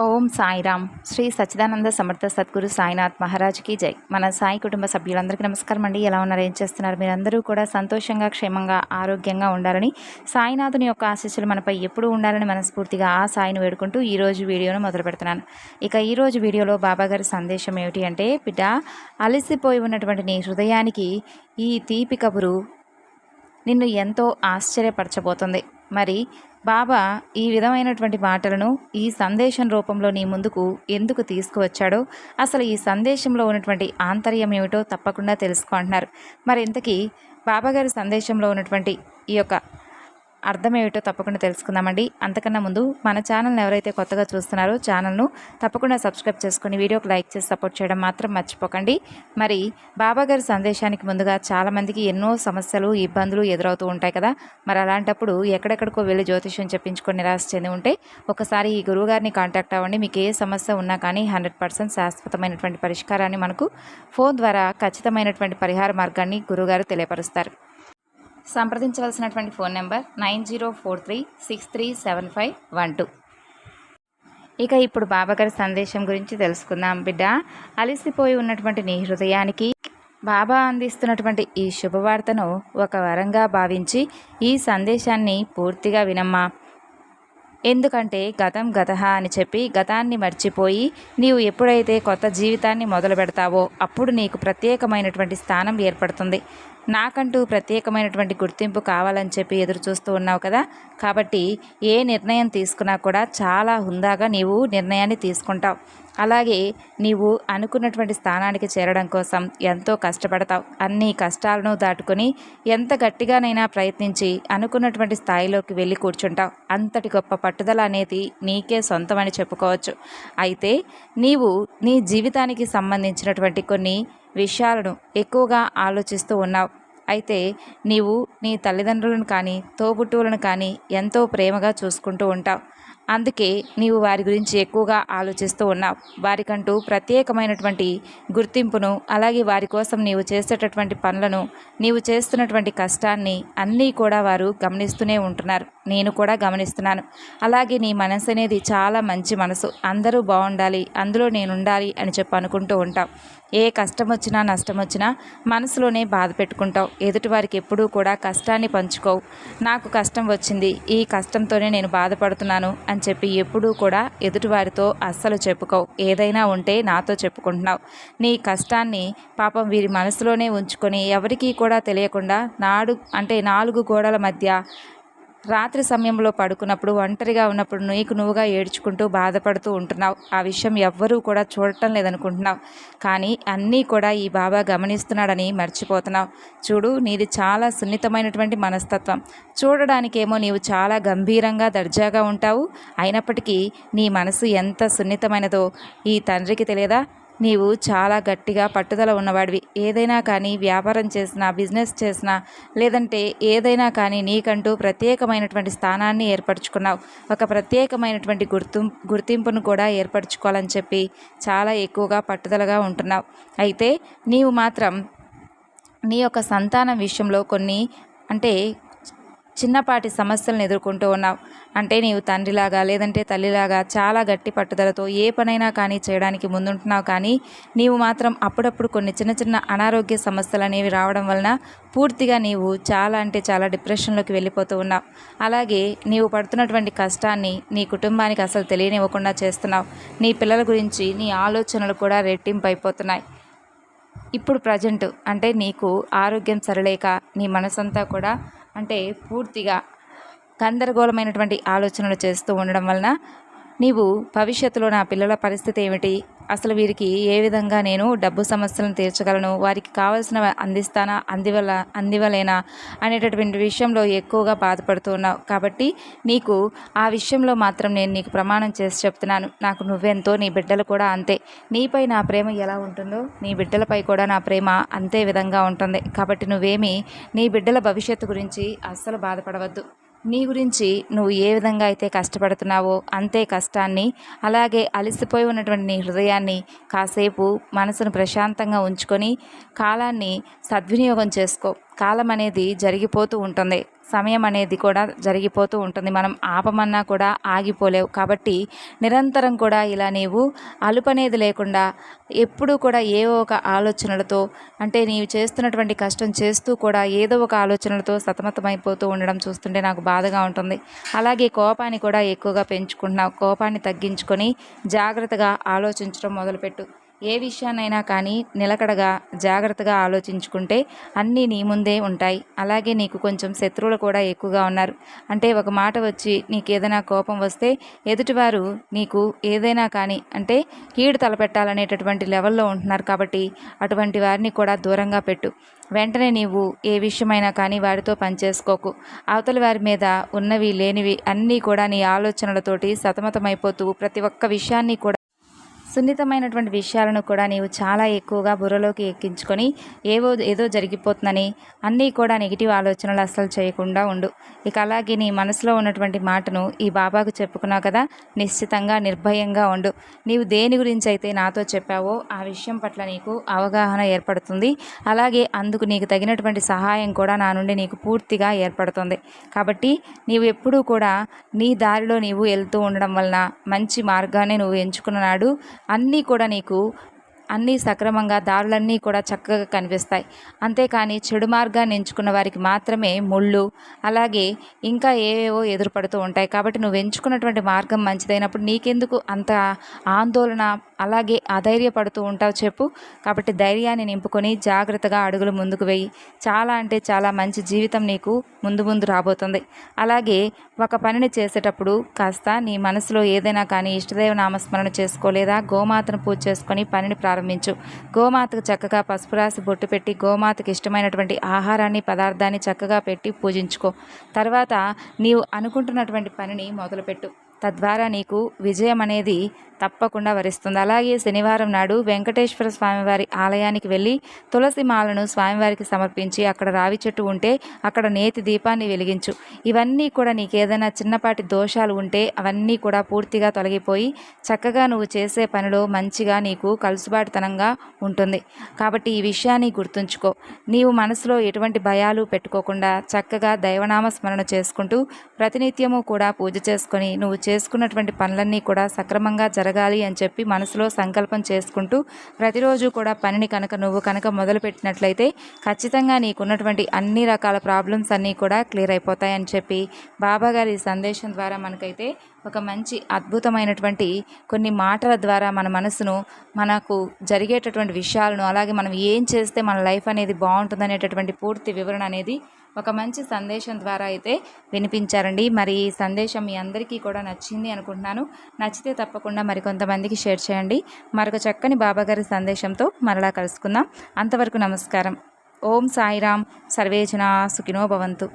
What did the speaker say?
ఓం సాయిరామ్. శ్రీ సచ్చిదానంద సమర్థ సద్గురు సాయినాథ్ మహారాజ్కి జై. మన సాయి కుటుంబ సభ్యులందరికీ నమస్కారం అండి. ఎలా ఉన్నారు, ఏం చేస్తున్నారు? మీరందరూ కూడా సంతోషంగా, క్షేమంగా, ఆరోగ్యంగా ఉండాలని, సాయినాథుని యొక్క ఆశీస్సులు మనపై ఎప్పుడూ ఉండాలని మనస్ఫూర్తిగా ఆ సాయిని వేడుకుంటూ ఈరోజు వీడియోను మొదలు పెడుతున్నాను. ఇక ఈరోజు వీడియోలో బాబాగారి సందేశం ఏమిటి అంటే, బిడ్డ, అలసిపోయి ఉన్నటువంటి నీ హృదయానికి ఈ తీపి కబురు నిన్ను ఎంతో ఆశ్చర్యపరచబోతుంది. మరి బాబా ఈ విధమైనటువంటి మాటలను ఈ సందేశం రూపంలో నీ ముందుకు ఎందుకు తీసుకువచ్చాడో, అసలు ఈ సందేశంలో ఉన్నటువంటి ఆంతర్యం ఏమిటో తప్పకుండా తెలుసుకుంటున్నారు. మరి ఇంతకీ బాబాగారి సందేశంలో ఉన్నటువంటి ఈ యొక్క అర్థం ఏమిటో తప్పకుండా తెలుసుకుందామండి. అంతకన్నా ముందు మన ఛానల్ని ఎవరైతే కొత్తగా చూస్తున్నారో ఛానల్ను తప్పకుండా సబ్స్క్రైబ్ చేసుకుని వీడియోకి లైక్ చేసి సపోర్ట్ చేయడం మాత్రం మర్చిపోకండి. మరి బాబాగారి సందేశానికి ముందుగా చాలామందికి ఎన్నో సమస్యలు, ఇబ్బందులు ఎదురవుతూ ఉంటాయి కదా. మరి అలాంటప్పుడు ఎక్కడెక్కడికో వెళ్ళి జ్యోతిష్యం చెప్పించుకొని నిరాశ చెంది ఉంటే ఒకసారి ఈ గురువుగారిని కాంటాక్ట్ అవ్వండి. మీకు ఏ సమస్య ఉన్నా కానీ 100% శాశ్వతమైనటువంటి పరిష్కారాన్ని మనకు ఫోన్ ద్వారా ఖచ్చితమైనటువంటి పరిహార మార్గాన్ని గురువుగారు తెలియపరుస్తారు. సంప్రదించవలసినటువంటి ఫోన్ నెంబర్ 9043637512. ఇక ఇప్పుడు బాబాగారి సందేశం గురించి తెలుసుకుందాం. బిడ్డ, అలసిపోయి ఉన్నటువంటి నీ హృదయానికి బాబా అందిస్తున్నటువంటి ఈ శుభవార్తను ఒక వరంగా భావించి ఈ సందేశాన్ని పూర్తిగా వినమ్మా. ఎందుకంటే గతం గతహ అని చెప్పి గతాన్ని మర్చిపోయి నీవు ఎప్పుడైతే కొత్త జీవితాన్ని మొదలు పెడతావో అప్పుడు నీకు ప్రత్యేకమైనటువంటి స్థానం ఏర్పడుతుంది. నాకంటూ ప్రత్యేకమైనటువంటి గుర్తింపు కావాలని చెప్పి ఎదురు చూస్తూ ఉన్నావు కదా. కాబట్టి ఏ నిర్ణయం తీసుకున్నా కూడా చాలా హుందాగా నీవు నిర్ణయాన్ని తీసుకుంటావు. అలాగే నీవు అనుకున్నటువంటి స్థానానికి చేరడం కోసం ఎంతో కష్టపడతావు. అన్ని కష్టాలను దాటుకొని ఎంత గట్టిగానైనా ప్రయత్నించి అనుకున్నటువంటి స్థాయిలోకి వెళ్ళి కూర్చుంటావు. అంతటి గొప్ప పట్టుదల అనేది నీకే సొంతమని చెప్పుకోవచ్చు. అయితే నీవు నీ జీవితానికి సంబంధించినటువంటి కొన్ని విషయాలను ఎక్కువగా ఆలోచిస్తూ ఉన్నావు. అయితే నీవు నీ తల్లిదండ్రులను కానీ తోబుట్టువులను కానీ ఎంతో ప్రేమగా చూసుకుంటూ ఉంటావు. అందుకే నీవు వారి గురించి ఎక్కువగా ఆలోచిస్తూ ఉన్నావు. వారికంటూ ప్రత్యేకమైనటువంటి గుర్తింపును, అలాగే వారి కోసం నీవు చేసేటటువంటి పనులను, నీవు చేస్తున్నటువంటి కష్టాన్ని అన్నీ కూడా వారు గమనిస్తూనే ఉంటున్నారు. నేను కూడా గమనిస్తున్నాను. అలాగే నీ మనసు అనేది చాలా మంచి మనసు. అందరూ బాగుండాలి, అందులో నేను ఉండాలి అని చెప్పి అనుకుంటూ ఉంటావు. ఏ కష్టం వచ్చినా నష్టం వచ్చినా మనసులోనే బాధ పెట్టుకుంటావు. ఎదుటివారికి ఎప్పుడూ కూడా కష్టాన్ని పంచుకోవు. నాకు కష్టం వచ్చింది, ఈ కష్టంతోనే నేను బాధపడుతున్నాను అని చెప్పి ఎప్పుడూ కూడా ఎదుటివారితో అస్సలు చెప్పుకోవు. ఏదైనా ఉంటే నాతో చెప్పుకుంటున్నావు. నీ కష్టాన్ని పాపం వీరి మనసులోనే ఉంచుకొని ఎవరికీ కూడా తెలియకుండా నాలుగు గోడల మధ్య రాత్రి సమయంలో పడుకున్నప్పుడు ఒంటరిగా ఉన్నప్పుడు నీకు నువ్వుగా ఏడ్చుకుంటూ బాధపడుతూ ఉంటున్నావు. ఆ విషయం ఎవ్వరూ కూడా చూడటం లేదనుకుంటున్నావు. కానీ అన్నీ కూడా ఈ బాబా గమనిస్తున్నాడని మర్చిపోతున్నావు. చూడు, నీది చాలా సున్నితమైనటువంటి మనస్తత్వం. చూడడానికేమో నీవు చాలా గంభీరంగా దర్జాగా ఉంటావు. అయినప్పటికీ నీ మనసు ఎంత సున్నితమైనదో ఈ తండ్రికి తెలియదా? నీవు చాలా గట్టిగా పట్టుదల ఉన్నవాడివి. ఏదైనా కానీ వ్యాపారం చేసినా, బిజినెస్ చేసినా, లేదంటే ఏదైనా కానీ నీకంటూ ప్రత్యేకమైనటువంటి స్థానాన్ని ఏర్పరచుకున్నావు. ఒక ప్రత్యేకమైనటువంటి గుర్తింపును కూడా ఏర్పరచుకోవాలని చెప్పి చాలా ఎక్కువగా పట్టుదలగా ఉంటున్నావు. అయితే నీవు మాత్రం నీ యొక్క సంతానం విషయంలో కొన్ని చిన్నపాటి సమస్యలను ఎదుర్కొంటూ ఉన్నావు. నీవు తండ్రిలాగా లేదంటే తల్లిలాగా చాలా గట్టి పట్టుదలతో ఏ పనైనా కానీ చేయడానికి ముందుంటున్నావు. కానీ నీవు మాత్రం అప్పుడప్పుడు కొన్ని చిన్న చిన్న అనారోగ్య సమస్యలు అనేవి రావడం వలన పూర్తిగా నీవు చాలా డిప్రెషన్లోకి వెళ్ళిపోతూ ఉన్నావు. అలాగే నీవు పడుతున్నటువంటి కష్టాన్ని నీ కుటుంబానికి అసలు తెలియనివ్వకుండా చేస్తున్నావు. నీ పిల్లల గురించి నీ ఆలోచనలు కూడా రెట్టింపు అయిపోతున్నాయి. ఇప్పుడు ప్రజెంట్ నీకు ఆరోగ్యం సరిలేక నీ మనసంతా కూడా పూర్తిగా గందరగోళమైనటువంటి ఆలోచనలు చేస్తూ ఉండడం వలన నీవు భవిష్యత్తులో నా పిల్లల పరిస్థితి ఏమిటి, అసలు వీరికి ఏ విధంగా నేను డబ్బు సమస్యలను తీర్చగలను, వారికి కావాల్సిన అందిస్తానా, అందివలేనా అనేటటువంటి విషయంలో ఎక్కువగా బాధపడుతూ ఉన్నావు. కాబట్టి నీకు ఆ విషయంలో మాత్రం నేను నీకు ప్రమాణం చేసి చెప్తున్నాను. నాకు నువ్వెంతో, నీ బిడ్డలు కూడా అంతే. నీపై నా ప్రేమ ఎలా ఉంటుందో నీ బిడ్డలపై కూడా నా ప్రేమ అంతే విధంగా ఉంటుంది. కాబట్టి నువ్వేమీ నీ బిడ్డల భవిష్యత్తు గురించి అస్సలు బాధపడవద్దు. నీ గురించి నువ్వు ఏ విధంగా అయితే కష్టపడుతున్నావో అంతే కష్టాన్ని, అలాగే అలసిపోయి ఉన్నటువంటి నీ హృదయాన్ని కాసేపు మనసును ప్రశాంతంగా ఉంచుకొని కాలాన్ని సద్వినియోగం చేసుకో. కాలం అనేది జరిగిపోతూ ఉంటుంది, సమయం అనేది కూడా జరిగిపోతూ ఉంటుంది. మనం ఆపమన్నా కూడా ఆగిపోలేవు. కాబట్టి నిరంతరం కూడా ఇలా నీవు అలుపనేది లేకుండా ఎప్పుడూ కూడా ఏవో ఒక ఆలోచనలతో, అంటే నీవు చేస్తున్నటువంటి కష్టం చేస్తూ కూడా ఏదో ఒక ఆలోచనలతో సతమతమైపోతూ ఉండడం చూస్తుంటే నాకు బాధగా ఉంటుంది. అలాగే కోపాన్ని కూడా ఎక్కువగా పెంచుకుంటున్నావు. కోపాన్ని తగ్గించుకొని జాగ్రత్తగా ఆలోచించడం మొదలుపెట్టు. ఏ విషయాన్నైనా కానీ నిలకడగా జాగ్రత్తగా ఆలోచించుకుంటే అన్నీ నీ ముందే ఉంటాయి. అలాగే నీకు కొంచెం శత్రువులు కూడా ఎక్కువగా ఉన్నారు. అంటే ఒక మాట వచ్చి నీకు ఏదైనా కోపం వస్తే ఎదుటివారు నీకు ఏదైనా కానీ అంటే కీడు తలపెట్టాలనేటటువంటి లెవెల్లో ఉంటున్నారు. కాబట్టి అటువంటి వారిని కూడా దూరంగా పెట్టు. వెంటనే నీవు ఏ విషయమైనా కానీ వారితో పనిచేసుకోకు. అవతలి వారి మీద ఉన్నవి లేనివి అన్నీ కూడా నీ ఆలోచనలతోటి సతమతమైపోతూ ప్రతి ఒక్క విషయాన్ని కూడా సున్నితమైనటువంటి విషయాలను కూడా నీవు చాలా ఎక్కువగా బుర్రలోకి ఎక్కించుకొని ఏదో జరిగిపోతుందని అన్నీ కూడా నెగిటివ్ ఆలోచనలు అస్సలు చేయకుండా ఉండు. ఇక అలాగే నీ మనసులో ఉన్నటువంటి మాటను ఈ బాబాకు చెప్పుకున్నావు కదా, నిశ్చితంగా నిర్భయంగా ఉండు. నీవు దేని గురించి అయితే నాతో చెప్పావో ఆ విషయం పట్ల నీకు అవగాహన ఏర్పడుతుంది. అలాగే అందుకు నీకు తగినటువంటి సహాయం కూడా నా నుండి నీకు పూర్తిగా ఏర్పడుతుంది. కాబట్టి నీవు ఎప్పుడూ కూడా నీ దారిలో నీవు వెళ్తూ ఉండడం వలన మంచి మార్గాన్ని నువ్వు ఎంచుకున్న నాడు అన్నీ కూడా నీకు అన్నీ సక్రమంగా దారులన్నీ కూడా చక్కగా కనిపిస్తాయి. అంతేకాని చెడు మార్గాన్ని ఎంచుకున్న వారికి మాత్రమే ముళ్ళు అలాగే ఇంకా ఏవేవో ఎదురుపడుతూ ఉంటాయి. కాబట్టి నువ్వు ఎంచుకున్నటువంటి మార్గం మంచిదైనప్పుడు నీకెందుకు అంత ఆందోళన అలాగే అధైర్యపడుతూ ఉంటావు చెప్పు. కాబట్టి ధైర్యాన్ని నింపుకొని జాగ్రత్తగా అడుగులు ముందుకు వేయి. చాలా అంటే చాలా మంచి జీవితం నీకు ముందు రాబోతుంది. అలాగే ఒక పనిని చేసేటప్పుడు కాస్త నీ మనసులో ఏదైనా కానీ ఇష్టదేవ నామస్మరణ చేసుకోలేదా గోమాతను పూజ చేసుకొని పనిని ప్రారంభించు. గోమాతకు చక్కగా పసుపు రాసి బొట్టు పెట్టి గోమాతకు ఇష్టమైనటువంటి ఆహారాన్ని పదార్థాన్ని చక్కగా పెట్టి పూజించుకో. తర్వాత నీవు అనుకుంటున్నటువంటి పనిని మొదలుపెట్టు. తద్వారా నీకు విజయం అనేది తప్పకుండా వరిస్తుంది. అలాగే శనివారం నాడు వెంకటేశ్వర స్వామివారి ఆలయానికి వెళ్ళి తులసి మాలను స్వామివారికి సమర్పించి అక్కడ రావి చెట్టు ఉంటే అక్కడ నేతి దీపాన్ని వెలిగించు. ఇవన్నీ కూడా నీకు ఏదైనా చిన్నపాటి దోషాలు ఉంటే అవన్నీ కూడా పూర్తిగా తొలగిపోయి చక్కగా నువ్వు చేసే పనిలో మంచిగా నీకు కలుసుబాటుతనంగా ఉంటుంది. కాబట్టి ఈ విషయాన్ని గుర్తుంచుకో. నీవు మనసులో ఎటువంటి భయాలు పెట్టుకోకుండా చక్కగా దైవనామ స్మరణ చేసుకుంటూ ప్రతినిత్యము కూడా పూజ చేసుకొని నువ్వు చేసుకున్నటువంటి పనులన్నీ కూడా సక్రమంగా జరగాలి అని చెప్పి మనసులో సంకల్పం చేసుకుంటూ ప్రతిరోజు కూడా పనిని నువ్వు మొదలుపెట్టినట్లయితే ఖచ్చితంగా నీకున్నటువంటి అన్ని రకాల ప్రాబ్లమ్స్ అన్నీ కూడా క్లియర్ అయిపోతాయని చెప్పి బాబాగారి సందేశం ద్వారా మనకైతే ఒక మంచి అద్భుతమైనటువంటి కొన్ని మాటల ద్వారా మన మనసును మనకు జరిగేటటువంటి విషయాలను అలాగే మనం ఏం చేస్తే మన లైఫ్ అనేది బాగుంటుందనేటటువంటి పూర్తి వివరణ అనేది ఒక మంచి సందేశం ద్వారా అయితే వినిపించారండి. మరి ఈ సందేశం మీ అందరికీ కూడా నచ్చింది అనుకుంటున్నాను. నచ్చితే తప్పకుండా మరికొంతమందికి షేర్ చేయండి. మరొక చక్కని బాబాగారి సందేశంతో మరలా కలుసుకుందాం. అంతవరకు నమస్కారం. ఓం సాయిరామ్. సర్వే జనా సుఖినో భవంతు.